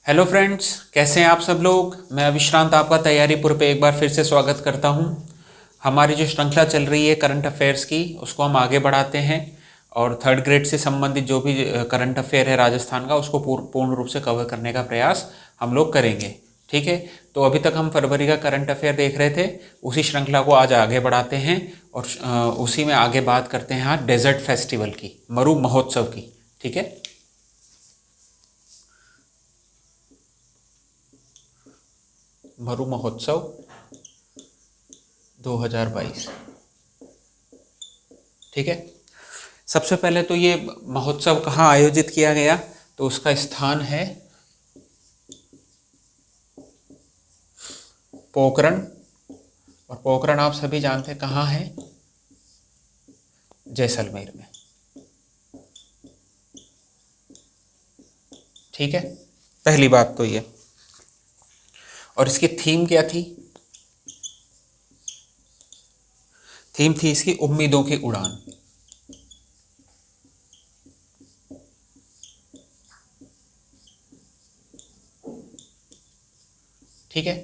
Hello friends, कैसे हैं आप सब लोग। मैं अविश्रांत आपका तैयारीपुर पे एक बार फिर से स्वागत करता हूं। हमारी जो श्रृंखला चल रही है करंट अफेयर्स की, उसको हम आगे बढ़ाते हैं और थर्ड ग्रेड से संबंधित जो भी करंट अफेयर है राजस्थान का, उसको पूर्ण रूप से कवर करने का प्रयास हम लोग करेंगे। ठीक है, तो अभी तक हम फरवरी का करंट अफेयर देख रहे थे, उसी श्रृंखला को आज आगे बढ़ाते हैं और उसी में आगे बात करते हैं आज डेजर्ट फेस्टिवल की, मरु महोत्सव की। ठीक है, मरु महोत्सव 2022। ठीक है, सबसे पहले तो ये महोत्सव कहाँ आयोजित किया गया, तो उसका स्थान है पोखरण। और पोखरण आप सभी जानते हैं कहाँ है, जैसलमेर में। ठीक है, पहली बात तो ये। और इसकी थीम क्या थी? थीम थी इसकी उम्मीदों की उड़ान। ठीक है,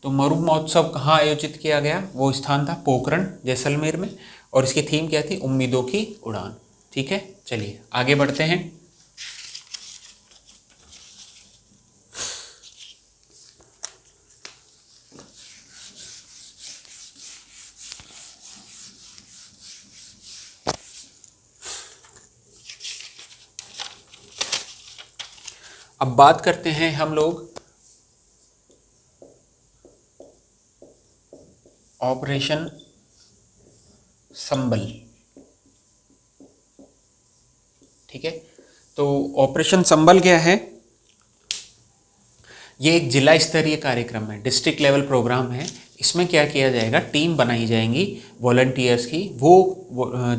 तो मरु महोत्सव कहाँ आयोजित किया गया, वो स्थान था पोखरण, जैसलमेर में। और इसकी थीम क्या थी? उम्मीदों की उड़ान। ठीक है, चलिए आगे बढ़ते हैं। अब बात करते हैं हम लोग ऑपरेशन संबल। ठीक है, तो ऑपरेशन संबल क्या है? ये एक जिला स्तरीय कार्यक्रम है, डिस्ट्रिक्ट लेवल प्रोग्राम है। इसमें क्या किया जाएगा, टीम बनाई जाएंगी वॉलंटियर्स की। वो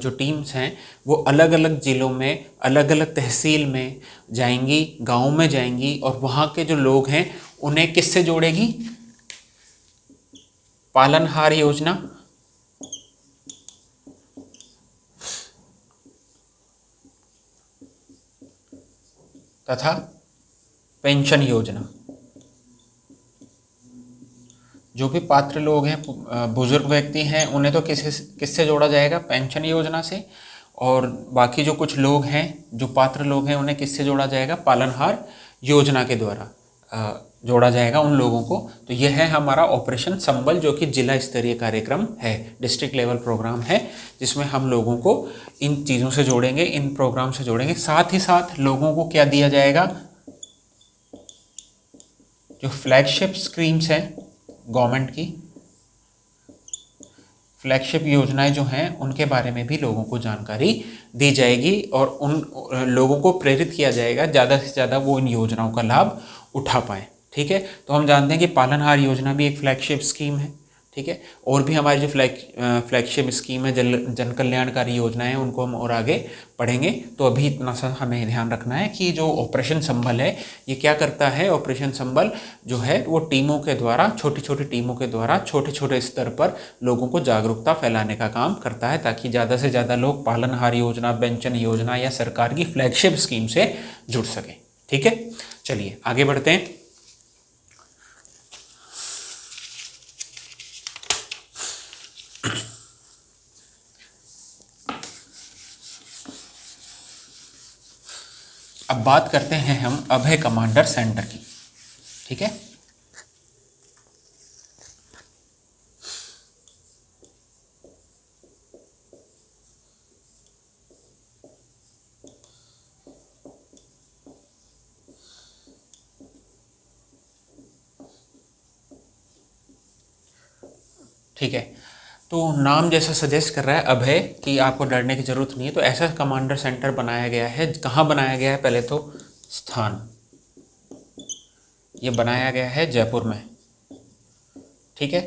जो टीम्स हैं वो अलग अलग ज़िलों में, अलग अलग तहसील में जाएंगी, गाँव में जाएंगी और वहाँ के जो लोग हैं उन्हें किससे जोड़ेगी? पालनहार योजना तथा पेंशन योजना। जो भी पात्र लोग हैं, बुजुर्ग व्यक्ति हैं, उन्हें तो किससे जोड़ा जाएगा? पेंशन योजना से। और बाकी जो कुछ लोग हैं, जो पात्र लोग हैं, उन्हें किससे जोड़ा जाएगा? पालनहार योजना के द्वारा जोड़ा जाएगा उन लोगों को। तो यह है हमारा ऑपरेशन संबल, जो कि जिला स्तरीय कार्यक्रम है, डिस्ट्रिक्ट लेवल प्रोग्राम है, जिसमें हम लोगों को इन चीज़ों से जोड़ेंगे, इन प्रोग्राम से जोड़ेंगे। साथ ही साथ लोगों को क्या दिया जाएगा? जो फ्लैगशिप स्कीम्स हैं गवर्नमेंट की, फ्लैगशिप योजनाएं जो हैं, उनके बारे में भी लोगों को जानकारी दी जाएगी और उन लोगों को प्रेरित किया जाएगा ज़्यादा से ज़्यादा वो इन योजनाओं का लाभ उठा पाएँ। ठीक है, तो हम जानते हैं कि पालनहार योजना भी एक फ्लैगशिप स्कीम है। ठीक है, और भी हमारी जो फ्लैगशिप स्कीम है, जन कल्याणकारी योजनाएं हैं, उनको हम और आगे पढ़ेंगे। तो अभी इतना सा हमें ध्यान रखना है कि जो ऑपरेशन संबल है, ये क्या करता है? ऑपरेशन संबल जो है वो टीमों के द्वारा, छोटी छोटी टीमों के द्वारा छोटे छोटे स्तर पर लोगों को जागरूकता फैलाने का काम करता है, ताकि ज़्यादा से ज़्यादा लोग पालनहार योजना, पेंशन योजना या सरकार की फ्लैगशिप स्कीम से जुड़ सकें। ठीक है, चलिए आगे बढ़ते हैं। अब बात करते हैं हम अभय कमांडर सेंटर की। ठीक है, ठीक है, तो नाम जैसा सजेस्ट कर रहा है अभय, कि आपको डरने की ज़रूरत नहीं है। तो ऐसा कमांडर सेंटर बनाया गया है। कहाँ बनाया गया है? पहले तो स्थान, ये बनाया गया है जयपुर में। ठीक है,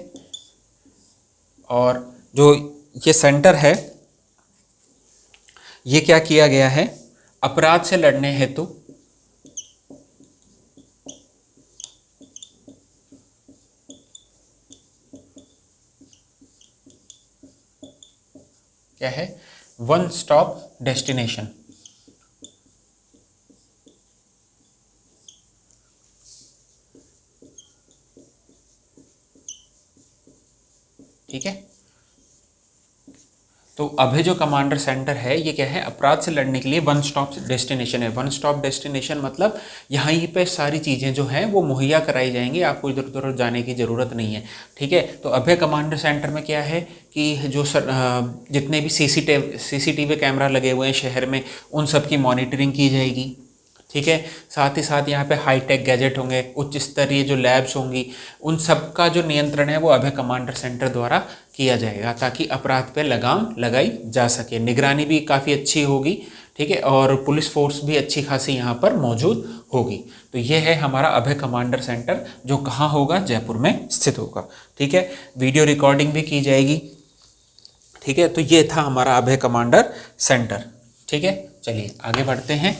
और जो ये सेंटर है, ये क्या किया गया है? अपराध से लड़ने हेतु क्या है? One stop destination. ठीक है। तो अभय जो कमांडर सेंटर है ये क्या है, अपराध से लड़ने के लिए वन स्टॉप डेस्टिनेशन है। वन स्टॉप डेस्टिनेशन मतलब यहाँ ही पे सारी चीज़ें जो हैं वो मुहैया कराई जाएंगी, आपको इधर उधर जाने की ज़रूरत नहीं है। ठीक है। तो अभय कमांडर सेंटर में क्या है कि जो जितने भी सीसीटीवी कैमरा लगे हुए हैं शहर में, उन सब की मॉनिटरिंग की जाएगी। ठीक है। साथ ही साथ यहाँ पे हाईटेक गैजेट होंगे, उच्च स्तरीय जो लैब्स होंगी, उन सब का जो नियंत्रण है वो अभय कमांडर सेंटर द्वारा किया जाएगा, ताकि अपराध पे लगाम लगाई जा सके। निगरानी भी काफ़ी अच्छी होगी। ठीक है। और पुलिस फोर्स भी अच्छी खासी यहाँ पर मौजूद होगी। तो ये है हमारा अभय कमांडर सेंटर, जो कहाँ होगा, जयपुर में स्थित होगा। ठीक है। वीडियो रिकॉर्डिंग भी की जाएगी। ठीक है। तो ये था हमारा अभय कमांडर सेंटर। ठीक है। चलिए आगे बढ़ते हैं।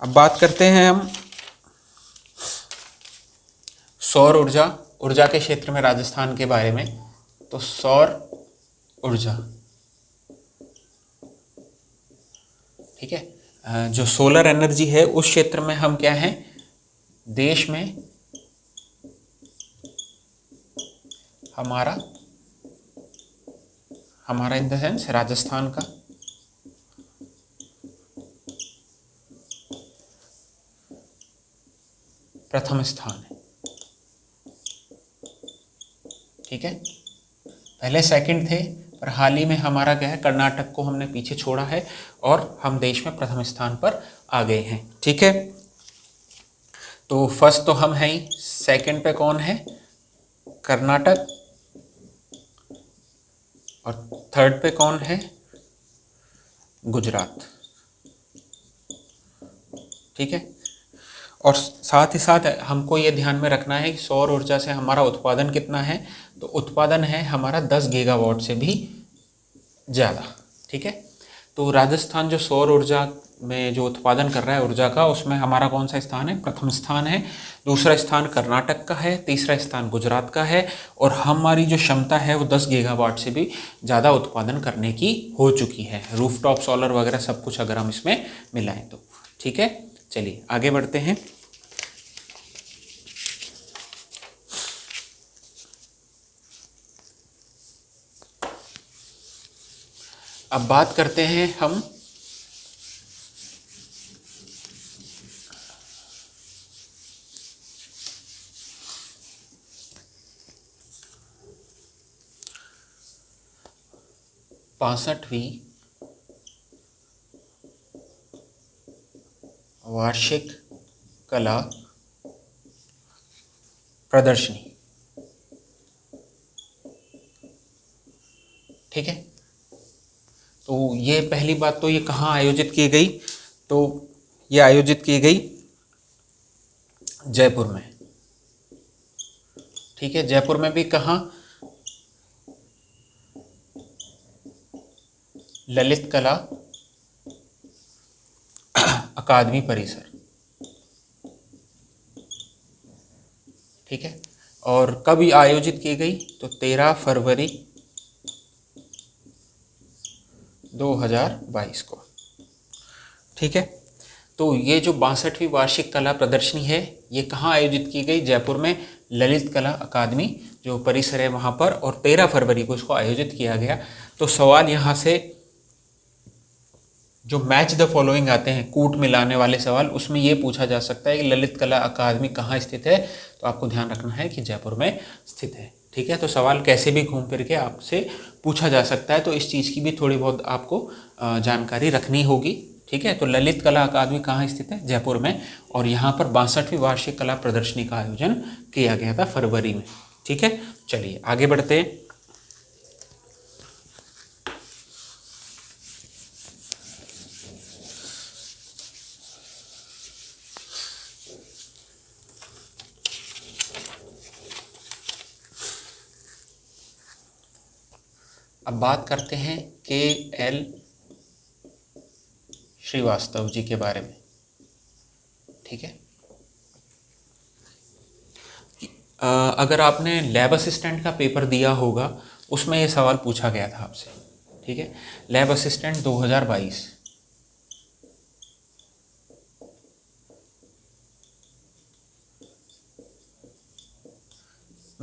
अब बात करते हैं हम सौर ऊर्जा के क्षेत्र में राजस्थान के बारे में। तो सौर ऊर्जा, ठीक है, जो सोलर एनर्जी है उस क्षेत्र में हम क्या हैं, देश में हमारा इन द सेंस राजस्थान का प्रथम स्थान है। ठीक है। पहले सेकंड थे, पर हाल ही में हमारा क्या है, कर्नाटक को हमने पीछे छोड़ा है और हम देश में प्रथम स्थान पर आ गए हैं। ठीक है। तो फर्स्ट तो हम हैं ही, सेकंड पे कौन है, कर्नाटक, और थर्ड पे कौन है, गुजरात। ठीक है। और साथ ही साथ हमको ये ध्यान में रखना है कि सौर ऊर्जा से हमारा उत्पादन कितना है, तो उत्पादन है हमारा 10 गीगावाट से भी ज़्यादा। ठीक है। तो राजस्थान जो सौर ऊर्जा में जो उत्पादन कर रहा है ऊर्जा का, उसमें हमारा कौन सा स्थान है, प्रथम स्थान है। दूसरा स्थान कर्नाटक का है, तीसरा स्थान गुजरात का है, और हमारी जो क्षमता है वो 10 गीगावाट से भी ज़्यादा उत्पादन करने की हो चुकी है, रूफटॉप सोलर वगैरह सब कुछ अगर हम इसमें मिलाएं तो। ठीक है। चलिए आगे बढ़ते हैं। अब बात करते हैं हम पांसठवीं वार्षिक कला प्रदर्शनी। ठीक है। तो ये पहली बात तो ये कहाँ आयोजित की गई, तो ये आयोजित की गई जयपुर में। ठीक है। जयपुर में भी कहाँ, ललित कला अकादमी परिसर। ठीक है। और कब आयोजित की गई, तो 13 फरवरी 2022 को। ठीक है। तो ये जो 62वीं वार्षिक कला प्रदर्शनी है ये कहाँ आयोजित की गई, जयपुर में ललित कला अकादमी जो परिसर है वहाँ पर, और 13 फरवरी को इसको आयोजित किया गया। तो सवाल यहाँ से जो मैच द फॉलोइंग आते हैं, कूट मिलाने वाले सवाल, उसमें ये पूछा जा सकता है कि ललित कला अकादमी कहाँ स्थित है, तो आपको ध्यान रखना है कि जयपुर में स्थित है। ठीक है। तो सवाल कैसे भी घूम फिर के आपसे पूछा जा सकता है, तो इस चीज़ की भी थोड़ी बहुत आपको जानकारी रखनी होगी। ठीक है। तो ललित कला अकादमी कहाँ स्थित है, जयपुर में, और यहाँ पर 62वीं वार्षिक कला प्रदर्शनी का आयोजन किया गया था फरवरी में। ठीक है। चलिए आगे बढ़ते हैं। अब बात करते हैं KL श्रीवास्तव जी के बारे में। ठीक है। अगर आपने लैब असिस्टेंट का पेपर दिया होगा उसमें ये सवाल पूछा गया था आपसे। ठीक है। लैब असिस्टेंट 2022,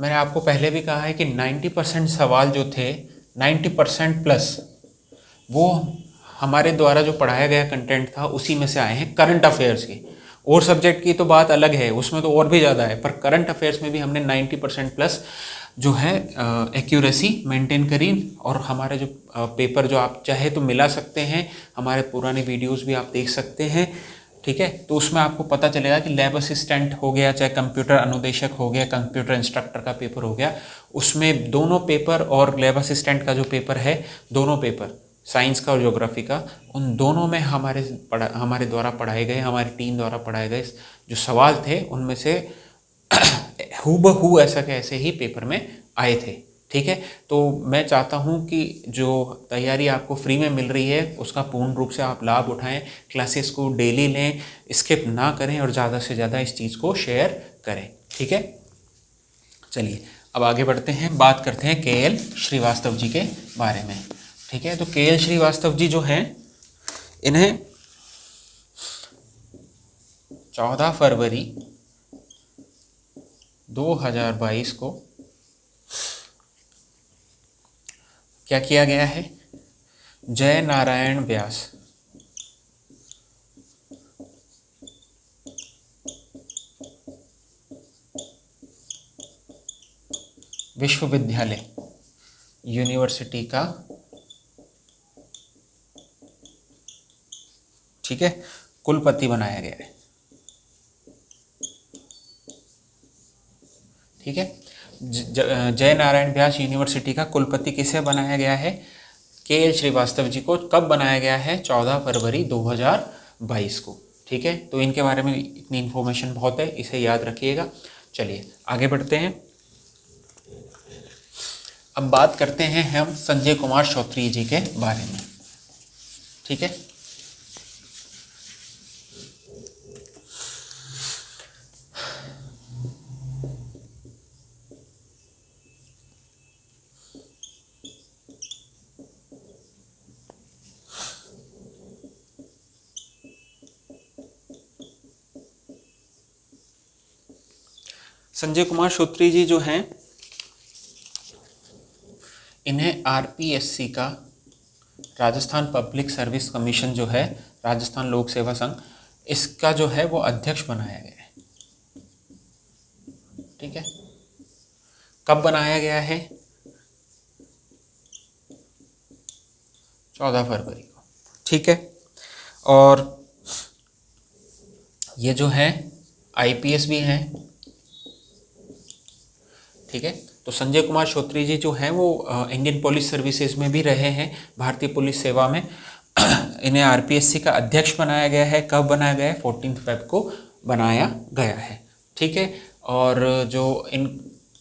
मैंने आपको पहले भी कहा है कि 90% सवाल जो थे, 90% प्लस, वो हमारे द्वारा जो पढ़ाया गया कंटेंट था उसी में से आए हैं, करंट अफेयर्स के। और सब्जेक्ट की तो बात अलग है, उसमें तो और भी ज़्यादा है, पर करंट अफेयर्स में भी हमने 90% प्लस जो है एक्यूरेसी मेंटेन करी। और हमारे जो पेपर जो आप चाहे तो मिला सकते हैं, हमारे पुराने वीडियोस भी आप देख सकते हैं, ठीक है। तो उसमें आपको पता चलेगा कि लैब असिस्टेंट हो गया, चाहे कंप्यूटर अनुदेशक हो गया, कंप्यूटर इंस्ट्रक्टर का पेपर हो गया, उसमें दोनों पेपर और लैब असिस्टेंट का जो पेपर है, दोनों पेपर साइंस का और ज्योग्राफी का, उन दोनों में हमारे द्वारा पढ़ाए गए, हमारी टीम द्वारा पढ़ाए गए जो सवाल थे उनमें से हूबहू ऐसा के ऐसे ही पेपर में आए थे, ठीक है। तो मैं चाहता हूं कि जो तैयारी आपको फ्री में मिल रही है उसका पूर्ण रूप से आप लाभ उठाएं, क्लासेस को डेली लें, स्किप ना करें और ज़्यादा से ज़्यादा इस चीज़ को शेयर करें, ठीक है। चलिए अब आगे बढ़ते हैं, बात करते हैं के.एल. श्रीवास्तव जी के बारे में, ठीक है। तो के.एल. श्रीवास्तव जी जो हैं, इन्हें 14 फरवरी 2022 को क्या किया गया है, जय नारायण व्यास विश्वविद्यालय यूनिवर्सिटी का, ठीक है, कुलपति बनाया गया है, ठीक है। जय नारायण व्यास यूनिवर्सिटी का कुलपति किसे बनाया गया है, के.एल. श्रीवास्तव जी को। कब बनाया गया है, 14 फरवरी 2022 को, ठीक है। तो इनके बारे में इतनी इन्फॉर्मेशन बहुत है, इसे याद रखिएगा। चलिए आगे बढ़ते हैं। अब बात करते हैं हम संजय कुमार श्रोत्रिय जी के बारे में, ठीक है। संजय कुमार श्रोत्रिय जी जो हैं, इन्हें आरपीएससी का, राजस्थान पब्लिक सर्विस कमीशन जो है, राजस्थान लोक सेवा संघ, इसका जो है वो अध्यक्ष बनाया गया है, ठीक है। कब बनाया गया है, 14 फरवरी को, ठीक है। और ये जो है आईपीएस भी हैं, ठीक है। तो संजय कुमार श्रोत्रिय जी जो हैं वो इंडियन पुलिस सर्विसेज में भी रहे हैं, भारतीय पुलिस सेवा में। इन्हें आरपीएससी का अध्यक्ष बनाया गया है। कब बनाया गया है, 14 फेब को बनाया गया है, ठीक है। और जो इन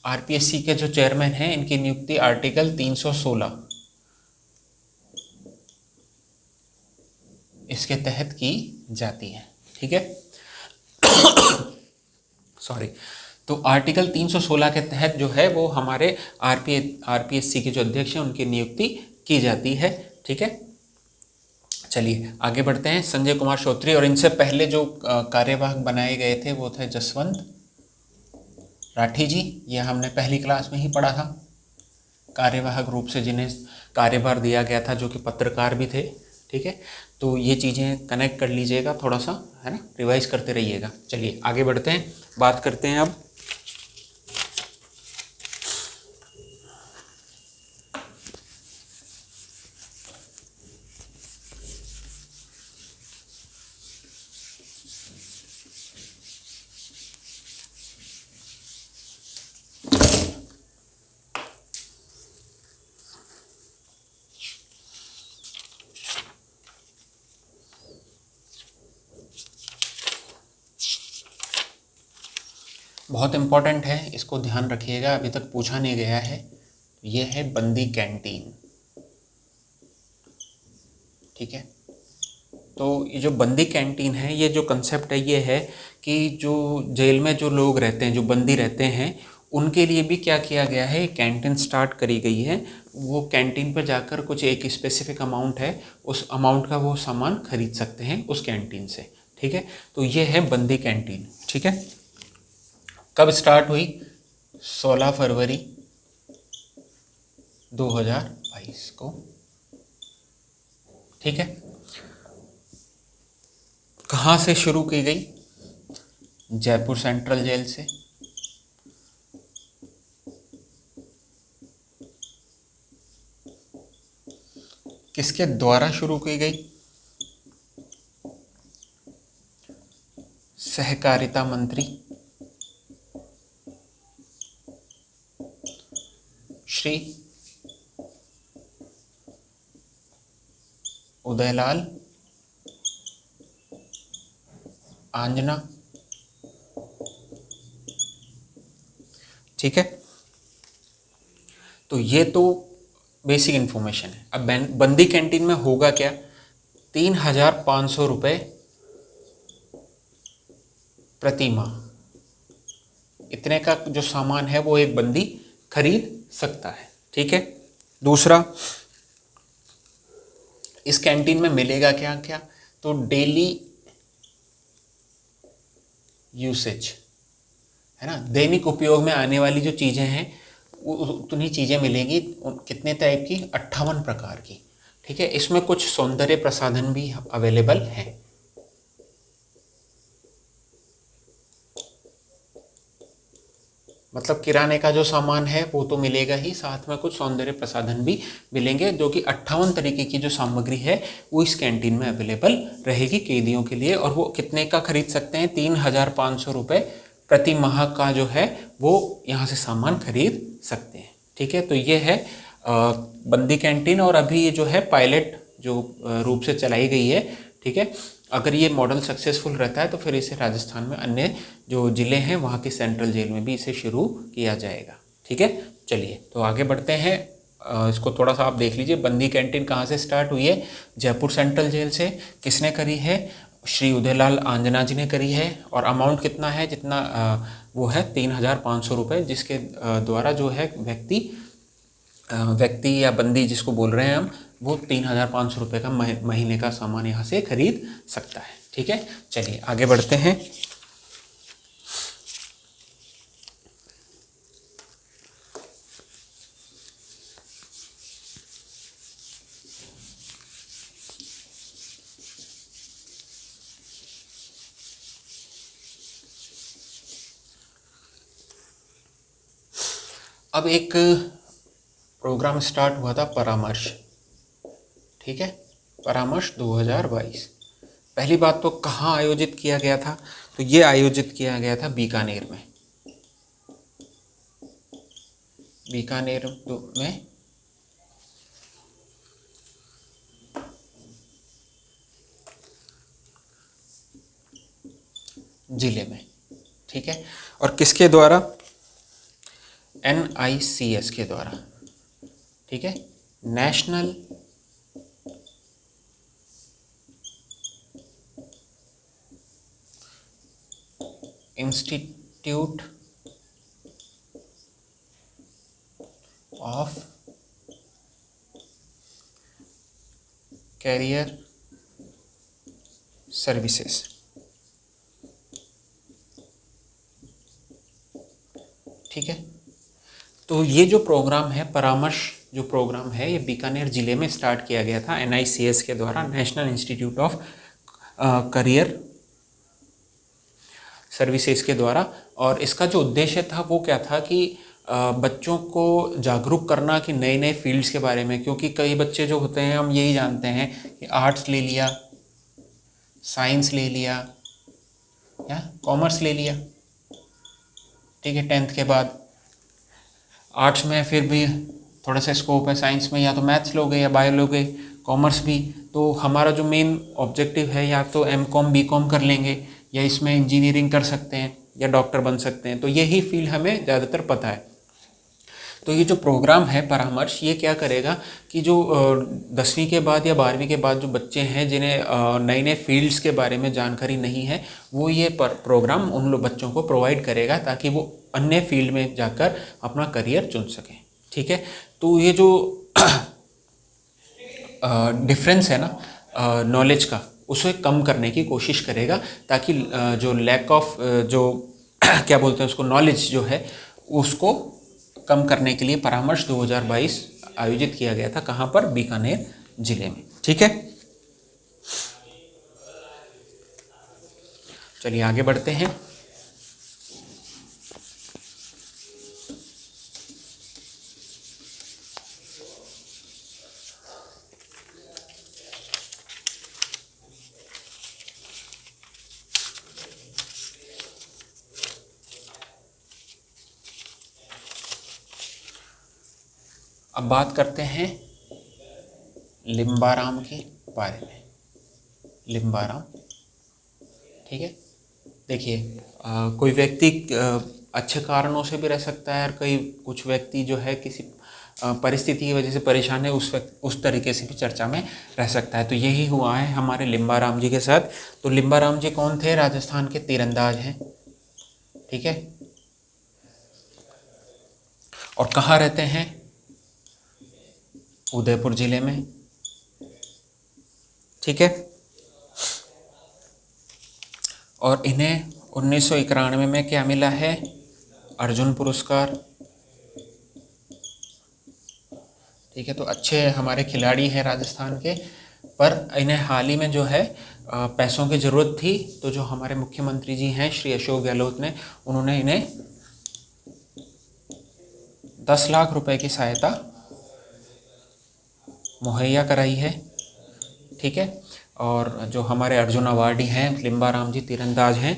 आरपीएससी के जो चेयरमैन हैं, इनकी नियुक्ति आर्टिकल 316 इसके तहत की जाती है, ठीक है। सॉरी। तो आर्टिकल 316 के तहत जो है वो हमारे आरपीएससी के जो अध्यक्ष हैं उनकी नियुक्ति की जाती है, ठीक है। चलिए आगे बढ़ते हैं। संजय कुमार श्रोत्रिय, और इनसे पहले जो कार्यवाहक बनाए गए थे वो थे जसवंत राठी जी। ये हमने पहली क्लास में ही पढ़ा था। कार्यवाहक रूप से जिन्हें कार्यभार दिया गया था, जो कि पत्रकार भी थे, ठीक है। तो ये चीज़ें कनेक्ट कर लीजिएगा थोड़ा सा, है ना, रिवाइज करते रहिएगा। चलिए आगे बढ़ते हैं, बात करते हैं अब बहुत इम्पॉर्टेंट है, इसको ध्यान रखिएगा, अभी तक पूछा नहीं गया है। ये है बंदी कैंटीन, ठीक है। तो ये जो बंदी कैंटीन है, ये जो कंसेप्ट है ये है कि जो जेल में जो लोग रहते हैं, जो बंदी रहते हैं, उनके लिए भी क्या किया गया है, कैंटीन स्टार्ट करी गई है। वो कैंटीन पर जाकर कुछ एक स्पेसिफिक अमाउंट है, उस अमाउंट का वो सामान खरीद सकते हैं उस कैंटीन से, ठीक है। तो ये है बंदी कैंटीन, ठीक है। कब स्टार्ट हुई, 16 फरवरी 2022 को। ठीक है, कहाँ से शुरू की गई? जयपुर सेंट्रल जेल से। किसके द्वारा शुरू की गई? सहकारिता मंत्री श्री उदयलाल आंजना। ठीक है, तो ये तो बेसिक इन्फॉर्मेशन है। अब बंदी कैंटीन में होगा क्या? 3,500 रुपये प्रति माह, इतने का जो सामान है वो एक बंदी खरीद सकता है। ठीक है, दूसरा, इस कैंटीन में मिलेगा क्या क्या? तो डेली यूसेज है ना, दैनिक उपयोग में आने वाली जो चीज़ें हैं उतनी चीज़ें मिलेंगी। कितने टाइप की? 58 प्रकार की। ठीक है, इसमें कुछ सौंदर्य प्रसाधन भी अवेलेबल हैं। मतलब किराने का जो सामान है वो तो मिलेगा ही, साथ में कुछ सौंदर्य प्रसाधन भी मिलेंगे, जो कि 58 तरीके की जो सामग्री है वो इस कैंटीन में अवेलेबल रहेगी कैदियों के लिए। और वो कितने का खरीद सकते हैं? 3,500 रुपये प्रति माह का जो है वो यहाँ से सामान खरीद सकते हैं। ठीक है, तो ये है बंदी कैंटीन। और अभी ये जो है पायलट जो रूप से चलाई गई है। ठीक है, अगर ये मॉडल सक्सेसफुल रहता है तो फिर इसे राजस्थान में अन्य जो ज़िले हैं वहाँ की सेंट्रल जेल में भी इसे शुरू किया जाएगा। ठीक है, चलिए तो आगे बढ़ते हैं। इसको थोड़ा सा आप देख लीजिए। बंदी कैंटीन कहाँ से स्टार्ट हुई है? जयपुर सेंट्रल जेल से। किसने करी है? श्री उदयलाल आंजना जी ने करी है। और अमाउंट कितना है? जितना वो है 3,500 रुपये, जिसके द्वारा जो है व्यक्ति या बंदी जिसको बोल रहे हैं हम, वो 3,500 रुपये का महीने का सामान यहाँ से खरीद सकता है। ठीक है, चलिए आगे बढ़ते हैं। अब एक प्रोग्राम स्टार्ट हुआ था, परामर्श। ठीक है, परामर्श 2022। पहली बात तो कहाँ आयोजित किया गया था? तो ये आयोजित किया गया था बीकानेर में। बीकानेर में जिले में। ठीक है, और किसके द्वारा? NICS के द्वारा। ठीक है, national institute of career services. ठीक है, तो ये जो प्रोग्राम है, परामर्श जो प्रोग्राम है, ये बीकानेर ज़िले में स्टार्ट किया गया था NICS के द्वारा, national institute of career services के द्वारा। और इसका जो उद्देश्य था वो क्या था कि बच्चों को जागरूक करना कि नए नए फील्ड्स के बारे में। क्योंकि कई बच्चे जो होते हैं, हम यही जानते हैं कि आर्ट्स ले लिया, साइंस ले लिया या कॉमर्स ले लिया। ठीक है, 10th के बाद आर्ट्स में फिर भी थोड़ा सा स्कोप है, साइंस में या तो मैथ्स लोगे या बायो लोगे, कॉमर्स भी। तो हमारा जो मेन ऑब्जेक्टिव है, या तो MCOM BCOM कर लेंगे, या इसमें इंजीनियरिंग कर सकते हैं, या डॉक्टर बन सकते हैं। तो यही फील्ड हमें ज़्यादातर पता है। तो ये जो प्रोग्राम है परामर्श, ये क्या करेगा कि जो 10वीं के बाद या 12वीं के बाद जो बच्चे हैं जिन्हें नए नए फील्ड्स के बारे में जानकारी नहीं है, वो ये प्रोग्राम उन लोग बच्चों को प्रोवाइड करेगा ताकि वो अन्य फील्ड में जाकर अपना करियर चुन सकें। ठीक है, तो ये जो डिफरेंस है ना नॉलेज का, उसे कम करने की कोशिश करेगा, ताकि जो लैक ऑफ जो क्या बोलते हैं उसको, नॉलेज जो है उसको कम करने के लिए परामर्श 2022 आयोजित किया गया था। कहाँ पर? बीकानेर जिले में। ठीक है, चलिए आगे बढ़ते हैं। अब बात करते हैं लिम्बाराम के बारे में। लिम्बाराम, ठीक है। देखिए, कोई व्यक्ति अच्छे कारणों से भी रह सकता है, और कुछ व्यक्ति जो है किसी परिस्थिति की वजह से परेशान है, उस तरीके से भी चर्चा में रह सकता है। तो यही हुआ है हमारे लिम्बाराम जी के साथ। तो लिम्बाराम जी कौन थे? राजस्थान के तीरंदाज हैं, ठीक है। और कहाँ रहते हैं? उदयपुर जिले में, ठीक है। और इन्हें 1991 में क्या मिला है? अर्जुन पुरस्कार, ठीक है। तो अच्छे हमारे खिलाड़ी हैं राजस्थान के, पर इन्हें हाल ही में जो है पैसों की ज़रूरत थी, तो जो हमारे मुख्यमंत्री जी हैं श्री अशोक गहलोत ने, उन्होंने इन्हें 10 लाख रुपए की सहायता मुहैया कराई है, ठीक है। और जो हमारे अर्जुन अवार्डी हैं लिम्बाराम जी तीरंदाज हैं,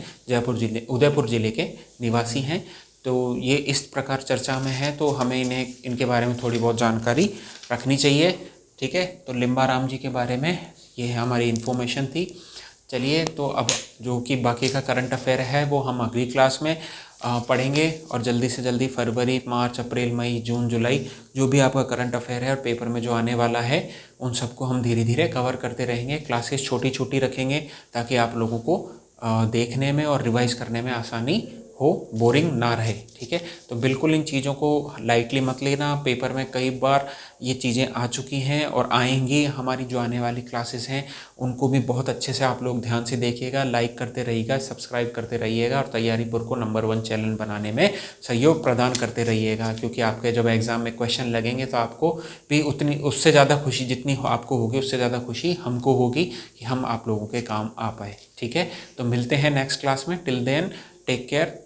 उदयपुर ज़िले के निवासी हैं। तो ये इस प्रकार चर्चा में है, तो हमें इनके बारे में थोड़ी बहुत जानकारी रखनी चाहिए, ठीक है। तो लिम्बाराम जी के बारे में ये हमारी इन्फॉर्मेशन थी। चलिए, तो अब जो कि बाकी का करंट अफेयर है वो हम अगली क्लास में पढ़ेंगे, और जल्दी से जल्दी फरवरी, मार्च, अप्रैल, मई, जून, जुलाई जो भी आपका करंट अफेयर है और पेपर में जो आने वाला है, उन सबको हम धीरे धीरे कवर करते रहेंगे। क्लासेस छोटी छोटी रखेंगे ताकि आप लोगों को देखने में और रिवाइज करने में आसानी हो, बोरिंग ना रहे, ठीक है। तो बिल्कुल इन चीज़ों को लाइटली मत लेना। पेपर में कई बार ये चीज़ें आ चुकी हैं और आएंगी। हमारी जो आने वाली क्लासेस हैं उनको भी बहुत अच्छे से आप लोग ध्यान से देखिएगा, लाइक करते रहिएगा, सब्सक्राइब करते रहिएगा, और तैयारीपुर को नंबर 1 चैनल बनाने में सहयोग प्रदान करते रहिएगा। क्योंकि आपके जब एग्ज़ाम में क्वेश्चन लगेंगे तो आपको भी उससे ज़्यादा खुशी जितनी आपको होगी, उससे ज़्यादा खुशी हमको होगी कि हम आप लोगों के काम आ पाए, ठीक है। तो मिलते हैं नेक्स्ट क्लास में। Till then take care.